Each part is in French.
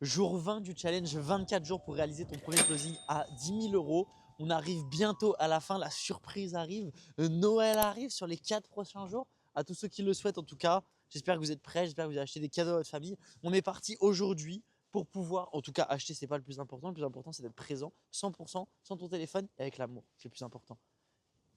Jour 20 du challenge, 24 jours pour réaliser ton premier closing à 10 000 euros. On arrive bientôt à la fin, la surprise arrive, Noël arrive sur les 4 prochains jours. À tous ceux qui le souhaitent en tout cas, j'espère que vous êtes prêts, j'espère que vous avez acheté des cadeaux à votre famille. On est parti aujourd'hui pour pouvoir, en tout cas acheter, c'est pas le plus important c'est d'être présent 100% sans ton téléphone et avec l'amour, c'est le plus important.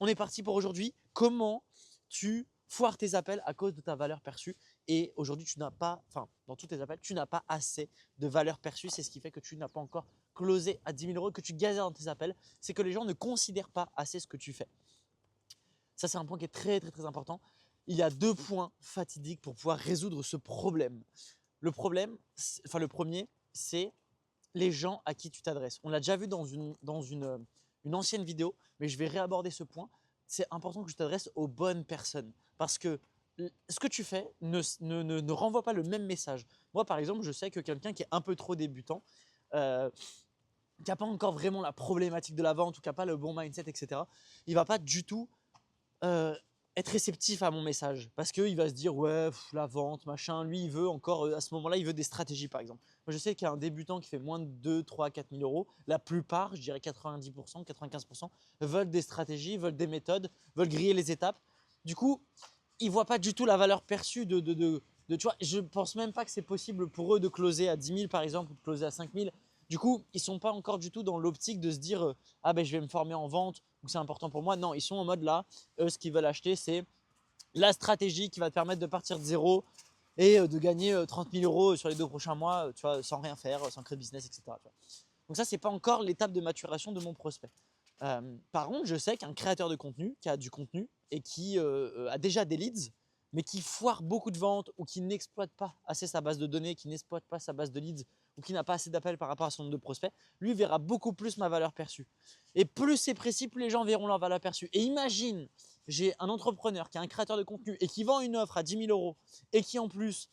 On est parti pour aujourd'hui. Comment tu foires tes appels à cause de ta valeur perçue. Et aujourd'hui, tu n'as pas, enfin, dans tous tes appels, tu n'as pas assez de valeur perçue. C'est ce qui fait que tu n'as pas encore closé à 10 000 euros, que tu galères dans tes appels. C'est que les gens ne considèrent pas assez ce que tu fais. Ça, c'est un point qui est très important. Il y a 2 points fatidiques pour pouvoir résoudre ce problème. Le premier, c'est les gens à qui tu t'adresses. On l'a déjà vu dans une ancienne vidéo, mais je vais réaborder ce point. C'est important que tu t'adresses aux bonnes personnes parce que ce que tu fais ne renvoie pas le même message. Moi, par exemple, je sais que quelqu'un qui est un peu trop débutant, euh, qui n'a pas encore vraiment la problématique de la vente ou qui n'a pas le bon mindset, etc., il ne va pas du tout être réceptif à mon message parce qu'il va se dire ouais la vente machin, lui il veut encore à ce moment là il veut des stratégies. Par exemple, moi je sais qu'il y a un débutant qui fait moins de 2 3 4 000 euros, la plupart, je dirais 90% 95%, veulent des stratégies, veulent des méthodes, veulent griller les étapes. Du coup ils voient pas du tout la valeur perçue tu vois, je pense même pas que c'est possible pour eux de closer à 10 000 par exemple ou de closer à 5 000. Du coup, ils sont pas encore du tout dans l'optique de se dire ah ben je vais me former en vente ou c'est important pour moi. Non, ils sont en mode là, eux ce qu'ils veulent acheter c'est la stratégie qui va te permettre de partir de zéro et de gagner 30 000 euros sur les 2 prochains mois, tu vois, sans rien faire, sans créer de business, etc. Tu vois. Donc ça, c'est pas encore l'étape de maturation de mon prospect. Par contre, je sais qu'un créateur de contenu qui a du contenu et qui a déjà des leads, mais qui foire beaucoup de ventes ou qui n'exploite pas assez sa base de données, qui n'exploite pas sa base de leads ou qui n'a pas assez d'appels par rapport à son nombre de prospects, lui verra beaucoup plus ma valeur perçue. Et plus c'est précis, plus les gens verront leur valeur perçue. Et imagine, j'ai un entrepreneur qui est un créateur de contenu et qui vend une offre à 10 000 euros et qui en plus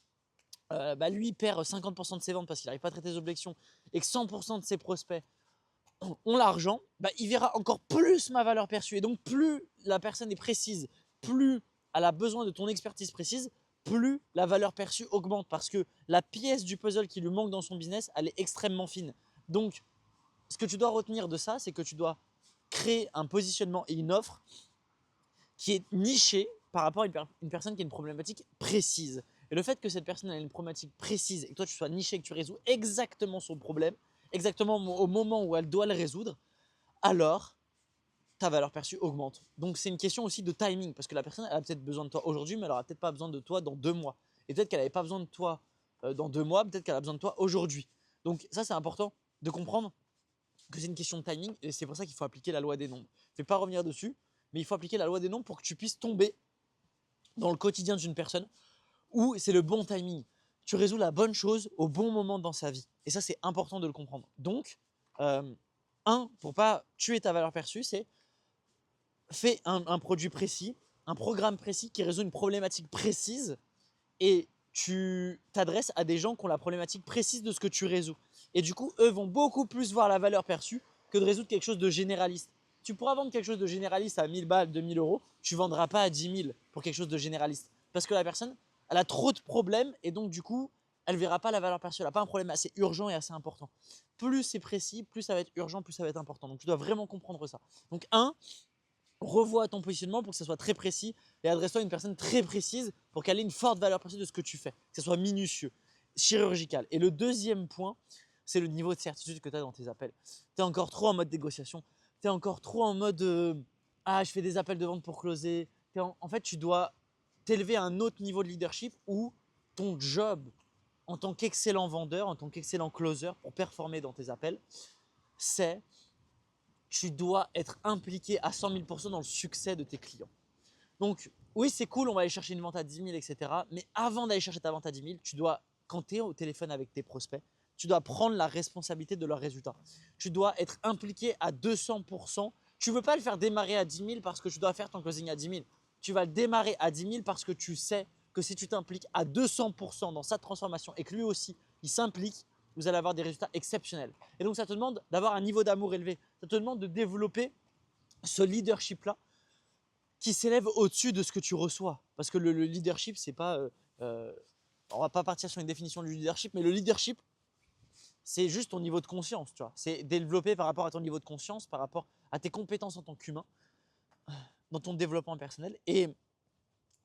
lui perd 50% de ses ventes parce qu'il n'arrive pas à traiter ses objections et que 100% de ses prospects ont l'argent, il verra encore plus ma valeur perçue. Et donc, plus la personne est précise, plus elle a besoin de ton expertise précise, plus la valeur perçue augmente parce que la pièce du puzzle qui lui manque dans son business, elle est extrêmement fine. Donc, ce que tu dois retenir de ça, c'est que tu dois créer un positionnement et une offre qui est nichée par rapport à une personne qui a une problématique précise. Et le fait que cette personne ait une problématique précise et que toi tu sois niché, que tu résous exactement son problème, exactement au moment où elle doit le résoudre, alors ta valeur perçue augmente. Donc c'est une question aussi de timing parce que la personne elle a peut-être besoin de toi aujourd'hui, mais elle aura peut-être pas besoin de toi dans 2 mois. Et peut-être qu'elle n'avait pas besoin de toi dans 2 mois, peut-être qu'elle a besoin de toi aujourd'hui. Donc ça c'est important de comprendre que c'est une question de timing et c'est pour ça qu'il faut appliquer la loi des nombres. Je ne vais pas revenir dessus, mais il faut appliquer la loi des nombres pour que tu puisses tomber dans le quotidien d'une personne où c'est le bon timing. Tu résous la bonne chose au bon moment dans sa vie. Et ça, c'est important de le comprendre. Donc, pour pas tuer ta valeur perçue, c'est fais un produit précis, un programme précis qui résout une problématique précise et tu t'adresses à des gens qui ont la problématique précise de ce que tu résous. Et du coup, eux vont beaucoup plus voir la valeur perçue que de résoudre quelque chose de généraliste. Tu pourras vendre quelque chose de généraliste à 1000 balles, 2000 euros, tu ne vendras pas à 10 000 pour quelque chose de généraliste. Parce que la personne, elle a trop de problèmes et donc du coup, elle ne verra pas la valeur perçue. Elle n'a pas un problème assez urgent et assez important. Plus c'est précis, plus ça va être urgent, plus ça va être important. Donc tu dois vraiment comprendre ça. Donc revois ton positionnement pour que ça soit très précis et adresse-toi à une personne très précise pour qu'elle ait une forte valeur perçue de ce que tu fais, que ce soit minutieux, chirurgical. Et le deuxième point, c'est le niveau de certitude que tu as dans tes appels. Tu es encore trop en mode négociation, tu es encore trop en mode ah, je fais des appels de vente pour closer. En fait, tu dois t'élever à un autre niveau de leadership où ton job en tant qu'excellent vendeur, en tant qu'excellent closer pour performer dans tes appels, c'est tu dois être impliqué à 100 000% dans le succès de tes clients. Donc, oui, c'est cool, on va aller chercher une vente à 10 000, etc. Mais avant d'aller chercher ta vente à 10 000, tu dois, quand tu es au téléphone avec tes prospects, tu dois prendre la responsabilité de leurs résultats. Tu dois être impliqué à 200%. Tu ne veux pas le faire démarrer à 10 000 parce que tu dois faire ton closing à 10 000. Tu vas le démarrer à 10 000 parce que tu sais que si tu t'impliques à 200% dans sa transformation et que lui aussi, il s'implique, vous allez avoir des résultats exceptionnels. Et donc, ça te demande d'avoir un niveau d'amour élevé. Ça te demande de développer ce leadership-là qui s'élève au-dessus de ce que tu reçois. Parce que le leadership, c'est pas. On va pas partir sur une définition du leadership, mais le leadership, c'est juste ton niveau de conscience, tu vois. C'est développé par rapport à ton niveau de conscience, par rapport à tes compétences en tant qu'humain, dans ton développement personnel. Et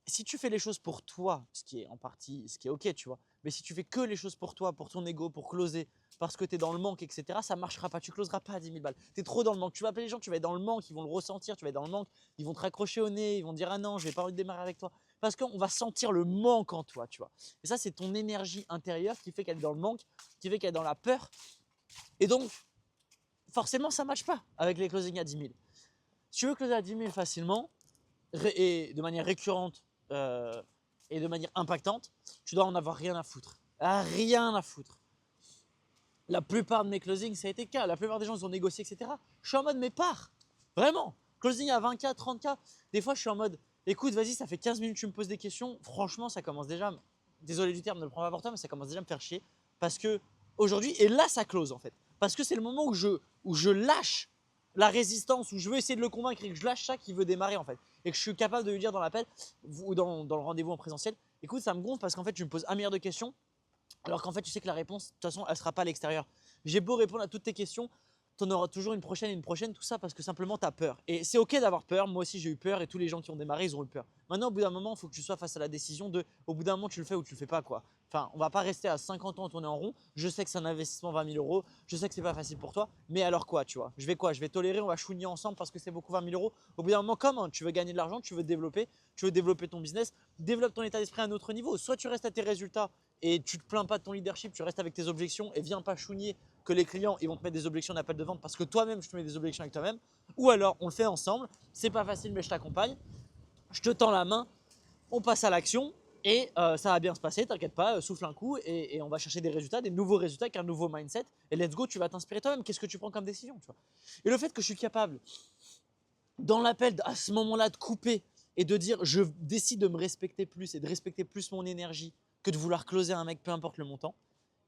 si tu fais les choses pour toi, ce qui est en partie, ce qui est ok, tu vois, mais si tu fais que les choses pour toi, pour ton ego, pour closer, parce que tu es dans le manque, etc., ça ne marchera pas. Tu closeras pas à 10 000 balles. Tu es trop dans le manque. Tu vas appeler les gens, tu vas être dans le manque, ils vont le ressentir, tu vas être dans le manque, ils vont te raccrocher au nez, ils vont dire ah non, je n'ai pas envie de démarrer avec toi. Parce qu'on va sentir le manque en toi, tu vois. Et ça, c'est ton énergie intérieure qui fait qu'elle est dans le manque, qui fait qu'elle est dans la peur. Et donc, forcément, ça ne matche pas avec les closings à 10 000. Si tu veux closer à 10 000 facilement et de manière récurrente, et de manière impactante, tu dois en avoir rien à foutre. Rien à foutre. La plupart de mes closings, ça a été le cas. La plupart des gens, ils ont négocié, etc. Je suis en mode, mais pars. Vraiment. Closing à 20K, 30K. Des fois, je suis en mode, écoute, vas-y, ça fait 15 minutes que tu me poses des questions. Franchement, ça commence déjà, désolé du terme, ne le prends pas pour toi, mais ça commence déjà à me faire chier. Parce que aujourd'hui, et là, ça close en fait. Parce que c'est le moment où je lâche la résistance, où je veux essayer de le convaincre et que je lâche ça qui veut démarrer en fait. Et que je suis capable de lui dire dans l'appel ou dans le rendez-vous en présentiel, écoute, ça me gonfle parce qu'en fait, tu me poses un milliard de questions, alors qu'en fait, tu sais que la réponse, de toute façon, elle ne sera pas à l'extérieur. J'ai beau répondre à toutes tes questions, tu en auras toujours une prochaine, tout ça parce que simplement tu as peur. Et c'est ok d'avoir peur, moi aussi j'ai eu peur et tous les gens qui ont démarré, ils ont eu peur. Maintenant, au bout d'un moment, il faut que tu sois face à la décision de, au bout d'un moment, tu le fais ou tu le fais pas quoi. Enfin, on va pas rester à 50 ans à tourner en rond. Je sais que c'est un investissement 20 000 euros, je sais que c'est pas facile pour toi, mais alors quoi, tu vois. Je vais quoi? Je vais tolérer, on va chouigner ensemble parce que c'est beaucoup 20 000 euros. Au bout d'un moment, comment tu veux gagner de l'argent, tu veux développer ton business, développe ton état d'esprit à un autre niveau. Soit tu restes à tes résultats et tu te plains pas de ton leadership, tu restes avec tes objections et viens pas chougner que les clients ils vont te mettre des objections d'appel de vente parce que toi-même je te mets des objections avec toi-même. Ou alors on le fait ensemble, c'est pas facile mais je t'accompagne, je te tends la main, on passe à l'action et ça va bien se passer, t'inquiète pas, souffle un coup et on va chercher des résultats, des nouveaux résultats avec un nouveau mindset et let's go, tu vas t'inspirer toi-même. Qu'est-ce que tu prends comme décision, tu vois. Et le fait que je suis capable dans l'appel à ce moment-là de couper et de dire je décide de me respecter plus et de respecter plus mon énergie que de vouloir closer un mec peu importe le montant,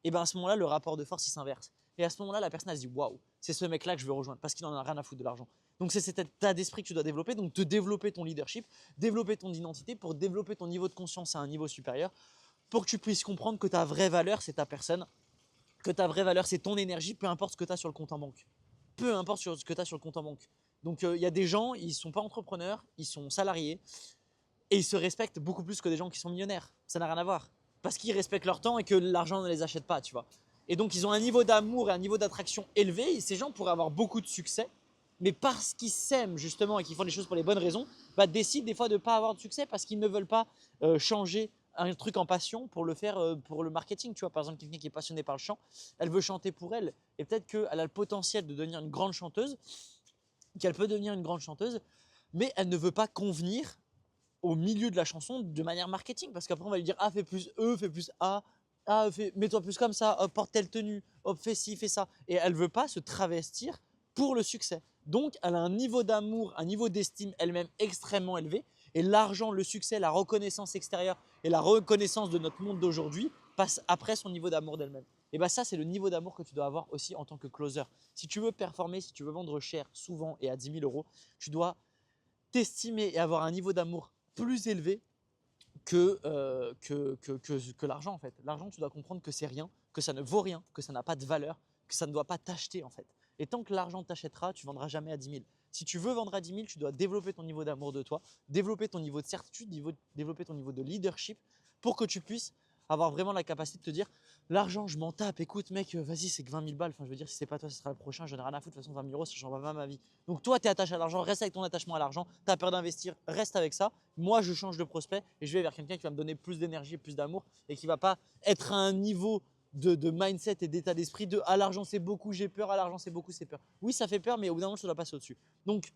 et bien à ce moment-là, le rapport de force il s'inverse. Et à ce moment-là, la personne elle se dit waouh, c'est ce mec-là que je veux rejoindre parce qu'il en a rien à foutre de l'argent. Donc c'est cet état d'esprit que tu dois développer, donc de développer ton leadership, développer ton identité pour développer ton niveau de conscience à un niveau supérieur, pour que tu puisses comprendre que ta vraie valeur c'est ta personne, que ta vraie valeur c'est ton énergie, peu importe ce que tu as sur le compte en banque. Peu importe ce que tu as sur le compte en banque. Donc il y a des gens, ils ne sont pas entrepreneurs, ils sont salariés et ils se respectent beaucoup plus que des gens qui sont millionnaires. Ça n'a rien à voir. Parce qu'ils respectent leur temps et que l'argent ne les achète pas, tu vois. Et donc, ils ont un niveau d'amour et un niveau d'attraction élevé. Et ces gens pourraient avoir beaucoup de succès, mais parce qu'ils s'aiment justement et qu'ils font les choses pour les bonnes raisons, bah, décident des fois de ne pas avoir de succès parce qu'ils ne veulent pas changer un truc en passion pour le faire pour le marketing. Tu vois, par exemple, quelqu'un qui est passionné par le chant, elle veut chanter pour elle. Et peut-être qu'elle a le potentiel de devenir une grande chanteuse, qu'elle peut devenir une grande chanteuse, mais elle ne veut pas convenir au milieu de la chanson de manière marketing parce qu'après on va lui dire ah fais plus E, fais plus A, ah mets-toi plus comme ça, hop porte telle tenue, hop fais ci, fais ça et elle veut pas se travestir pour le succès. Donc elle a un niveau d'amour, un niveau d'estime elle-même extrêmement élevé et l'argent, le succès, la reconnaissance extérieure et la reconnaissance de notre monde d'aujourd'hui passe après son niveau d'amour d'elle-même. Et bien ça c'est le niveau d'amour que tu dois avoir aussi en tant que closer. Si tu veux performer, si tu veux vendre cher, souvent et à 10 000 euros, tu dois t'estimer et avoir un niveau d'amour plus élevé que l'argent en fait. L'argent, tu dois comprendre que c'est rien, que ça ne vaut rien, que ça n'a pas de valeur, que ça ne doit pas t'acheter en fait. Et tant que l'argent t'achètera, tu ne vendras jamais à 10 000. Si tu veux vendre à 10 000, tu dois développer ton niveau d'amour de toi, développer ton niveau de certitude, développer ton niveau de leadership pour que tu puisses avoir vraiment la capacité de te dire l'argent, je m'en tape, écoute mec, vas-y, c'est que 20 000 balles. Enfin, je veux dire, si c'est pas toi, ce sera le prochain, je n'en ai rien à foutre. De toute façon, 20 000 euros, ça ne changera pas ma vie. Donc, toi, tu es attaché à l'argent, reste avec ton attachement à l'argent. Tu as peur d'investir, reste avec ça. Moi, je change de prospect et je vais vers quelqu'un qui va me donner plus d'énergie et plus d'amour et qui va pas être à un niveau de mindset et d'état d'esprit de à l'argent c'est beaucoup, j'ai peur, à l'argent c'est beaucoup, c'est peur. Oui, ça fait peur, mais au bout d'un moment, ça doit passer au-dessus. Donc,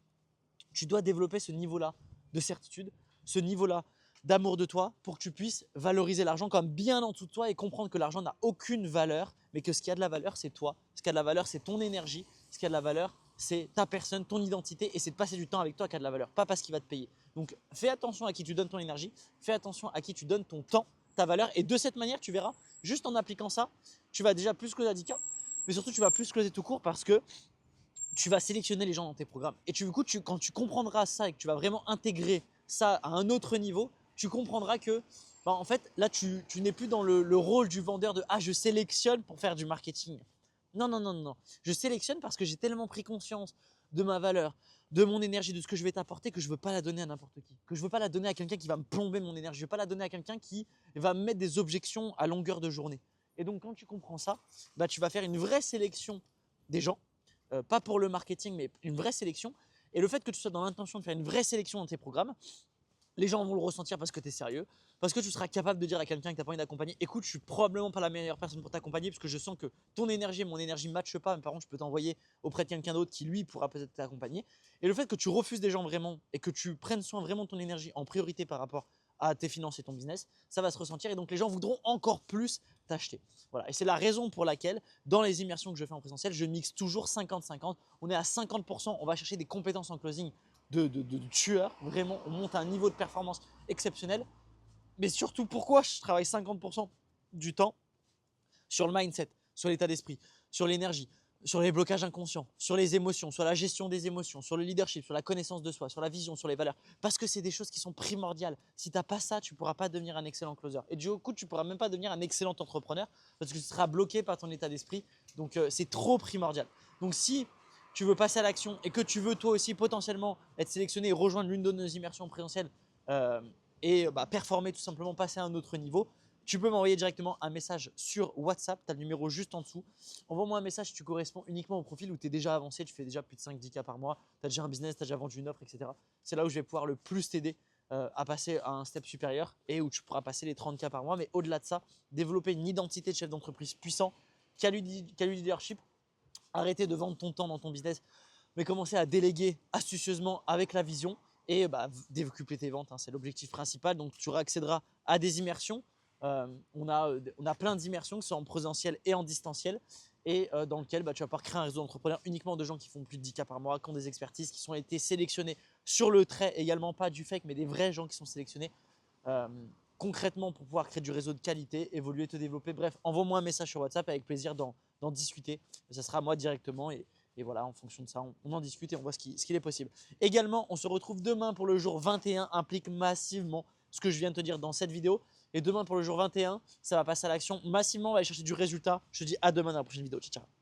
tu dois développer ce niveau-là de certitude, ce niveau-là d'amour de toi pour que tu puisses valoriser l'argent comme bien en dessous de toi et comprendre que l'argent n'a aucune valeur, mais que ce qui a de la valeur, c'est toi. Ce qui a de la valeur, c'est ton énergie. Ce qui a de la valeur, c'est ta personne, ton identité et c'est de passer du temps avec toi qui a de la valeur, pas parce qu'il va te payer. Donc, fais attention à qui tu donnes ton énergie, fais attention à qui tu donnes ton temps, ta valeur et de cette manière, tu verras, juste en appliquant ça, tu vas déjà plus closer à 10K, mais surtout, tu vas plus closer tout court parce que tu vas sélectionner les gens dans tes programmes. Et du coup, quand tu comprendras ça et que tu vas vraiment intégrer ça à un autre niveau, tu comprendras que, en fait, là, tu n'es plus dans le rôle du vendeur de « Ah, je sélectionne pour faire du marketing ». Non, non, non, non, non. Je sélectionne parce que j'ai tellement pris conscience de ma valeur, de mon énergie, de ce que je vais t'apporter que je ne veux pas la donner à n'importe qui. Que je ne veux pas la donner à quelqu'un qui va me plomber mon énergie. Je ne veux pas la donner à quelqu'un qui va me mettre des objections à longueur de journée. Et donc, quand tu comprends ça, bah, tu vas faire une vraie sélection des gens. Pas pour le marketing, mais une vraie sélection. Et le fait que tu sois dans l'intention de faire une vraie sélection dans tes programmes, les gens vont le ressentir parce que tu es sérieux, parce que tu seras capable de dire à quelqu'un que tu n'as pas envie d'accompagner, écoute, je suis probablement pas la meilleure personne pour t'accompagner parce que je sens que ton énergie et mon énergie ne matchent pas, mais par contre, je peux t'envoyer auprès de quelqu'un d'autre qui, lui, pourra peut-être t'accompagner. Et le fait que tu refuses des gens vraiment et que tu prennes soin vraiment de ton énergie en priorité par rapport à tes finances et ton business, ça va se ressentir et donc les gens voudront encore plus t'acheter. Voilà. Et c'est la raison pour laquelle, dans les immersions que je fais en présentiel, je mixe toujours 50-50. On est à 50%, on va chercher des compétences en closing de tueur. Vraiment, on monte à un niveau de performance exceptionnel. Mais surtout, pourquoi je travaille 50% du temps sur le mindset, sur l'état d'esprit, sur l'énergie, sur les blocages inconscients, sur les émotions, sur la gestion des émotions, sur le leadership, sur la connaissance de soi, sur la vision, sur les valeurs. Parce que c'est des choses qui sont primordiales. Si tu n'as pas ça, tu ne pourras pas devenir un excellent closer. Et du coup, tu ne pourras même pas devenir un excellent entrepreneur parce que tu seras bloqué par ton état d'esprit. Donc, c'est trop primordial. Donc, si tu veux passer à l'action et que tu veux toi aussi potentiellement être sélectionné et rejoindre l'une de nos immersions présentielles euh, et performer, tout simplement passer à un autre niveau, tu peux m'envoyer directement un message sur WhatsApp, tu as le numéro juste en dessous. Envoie-moi un message si tu corresponds uniquement au profil où tu es déjà avancé, tu fais déjà plus de 5-10K par mois, tu as déjà un business, tu as déjà vendu une offre, etc. C'est là où je vais pouvoir le plus t'aider à passer à un step supérieur et où tu pourras passer les 30K par mois. Mais au-delà de ça, développer une identité de chef d'entreprise puissant, qui a du leadership, arrêter de vendre ton temps dans ton business, mais commencer à déléguer astucieusement avec la vision et décupler tes ventes. Hein, c'est l'objectif principal. Donc, tu accéderas à des immersions. On a plein d'immersions qui sont en présentiel et en distanciel et dans lequel tu vas pouvoir créer un réseau d'entrepreneurs uniquement de gens qui font plus de 10K par mois, qui ont des expertises, qui ont été sélectionnés sur le trait également, pas du fake, mais des vrais gens qui sont sélectionnés euh, concrètement pour pouvoir créer du réseau de qualité, évoluer, te développer. Bref, envoie-moi un message sur WhatsApp avec plaisir d'en discuter. Ça sera à moi directement et voilà, en fonction de ça, on en discute et on voit ce qu'il est possible. Également, on se retrouve demain pour le jour 21, implique massivement ce que je viens de te dire dans cette vidéo. Et demain pour le jour 21, ça va passer à l'action massivement, on va aller chercher du résultat. Je te dis à demain dans la prochaine vidéo. Ciao, ciao.